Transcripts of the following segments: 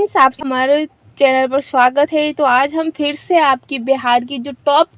Friends, आप हमारे channel पर स्वागत है। तो आज हम फिर से आपकी बिहार की जो टॉप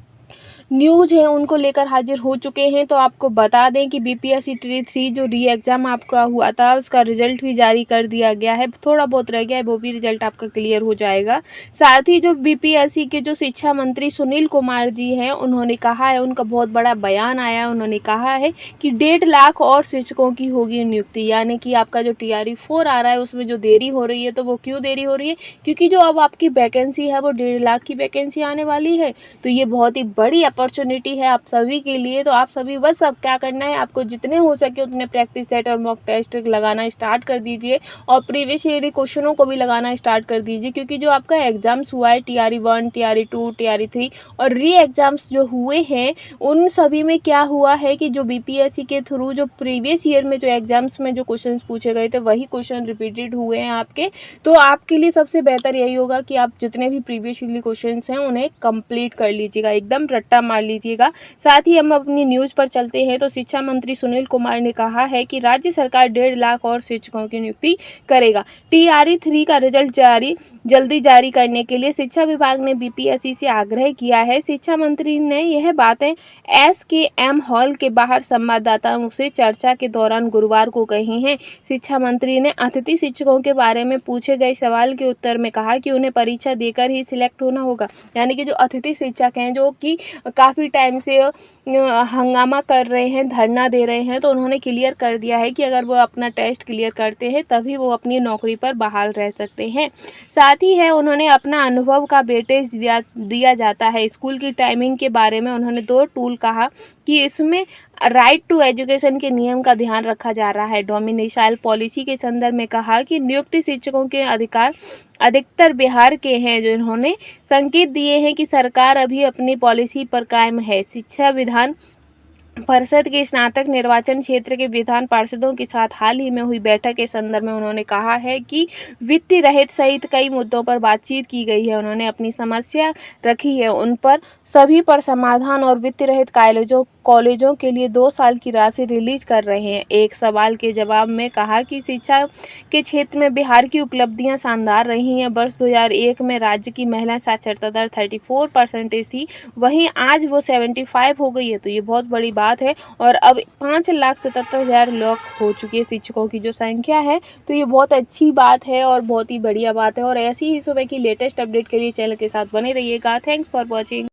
न्यूज़ है उनको लेकर हाजिर हो चुके हैं। तो आपको बता दें कि बीपीएससी टी 3 जो री एग्ज़ाम आपका हुआ था उसका रिजल्ट भी जारी कर दिया गया है। थोड़ा बहुत रह गया है, वो भी रिजल्ट आपका क्लियर हो जाएगा। साथ ही जो बीपीएससी के जो शिक्षा मंत्री सुनील कुमार जी हैं, उन्होंने कहा है, उनका बहुत बड़ा बयान आया है। उन्होंने कहा है कि 1.5 लाख और शिक्षकों की होगी नियुक्ति। यानी कि आपका जो TRE 4 आ रहा है उसमें जो देरी हो रही है, तो वो क्यों देरी हो रही है? क्योंकि जो अब आपकी वैकेंसी है वो 1.5 लाख की वैकेंसी आने वाली है। तो ये बहुत ही बड़ी अपॉर्चुनिटी है आप सभी के लिए। तो आप सभी बस अब क्या करना है, आपको जितने हो सके उतने प्रैक्टिस सेट और मॉक टेस्ट लगाना स्टार्ट कर दीजिए और प्रीवियस ईयर क्वेश्चनों को भी लगाना स्टार्ट कर दीजिए। क्योंकि जो आपका एग्जाम्स हुआ है TRE 1, TRE 2, TRE 3 और री एग्जाम्स जो हुए हैं उन सभी में क्या हुआ है कि जो बीपीएससी के थ्रू जो प्रीवियस ईयर में जो एग्जाम्स में जो क्वेश्चन पूछे गए थे वही क्वेश्चन रिपीटेड हुए हैं आपके। तो आपके लिए सबसे बेहतर यही होगा कि आप जितने भी प्रीवियस ईयर क्वेश्चन हैं उन्हें कंप्लीट कर लीजिएगा, एकदम रट्टा मार लीजिएगा। साथ ही हम अपनी न्यूज़ पर चलते हैं। तो शिक्षा मंत्री सुनील कुमार ने कहा है कि राज्य सरकार 1.5 लाख और शिक्षकों की नियुक्ति करेगा। TRE 3 का रिजल्ट जल्दी जारी करने के लिए शिक्षा विभाग ने बीपीएससी से आग्रह किया है। शिक्षा मंत्री ने यह बातें SKM हॉल के बाहर संवाददाताओं से चर्चा के दौरान गुरुवार को कही हैं। शिक्षा मंत्री ने अतिथि शिक्षकों के बारे में पूछे गए सवाल के उत्तर में कहा कि उन्हें परीक्षा देकर ही सिलेक्ट होना होगा। यानी कि जो अतिथि शिक्षक हैं जो कि काफ़ी टाइम से हंगामा कर रहे हैं, धरना दे रहे हैं, तो उन्होंने क्लियर कर दिया है कि अगर वो अपना टेस्ट क्लियर करते हैं तभी वो अपनी नौकरी पर बहाल रह सकते हैं। साथ ही है उन्होंने अपना अनुभव का वेटेज दिया जाता है। स्कूल की टाइमिंग के बारे में उन्होंने 2 टूल कहा कि इसमें राइट टू एजुकेशन के नियम का ध्यान रखा जा रहा है। डोमिसाइल पॉलिसी के संदर्भ में कहा कि नियुक्त शिक्षकों के अधिकार अधिकतर बिहार के हैं, जो इन्होंने संकेत दिए हैं कि सरकार अभी अपनी पॉलिसी पर कायम है। शिक्षा विधान परिषद के स्नातक निर्वाचन क्षेत्र के विधान पार्षदों के साथ हाल ही में हुई बैठक के संदर्भ में उन्होंने कहा है कि वित्त रहित सहित कई मुद्दों पर बातचीत की गई है। उन्होंने अपनी समस्या रखी है, उन पर सभी पर समाधान और वित्त रहित कॉलेजों के लिए 2 साल की राशि रिलीज कर रहे हैं। एक सवाल के जवाब में कहा कि शिक्षा के क्षेत्र में बिहार की उपलब्धियां शानदार रही हैं। वर्ष 2001 में राज्य की महिला साक्षरता दर 34% थी, वहीं आज वो 75 हो गई है। तो ये बहुत बड़ी बात है और अब 5,77,000 लोग हो चुकी है शिक्षकों की जो संख्या है। तो ये बहुत अच्छी बात है और बहुत ही बढ़िया बात है। और ऐसी ही सुबह की लेटेस्ट अपडेट के लिए चैनल के साथ बने रहिएगा। Thanks for watching.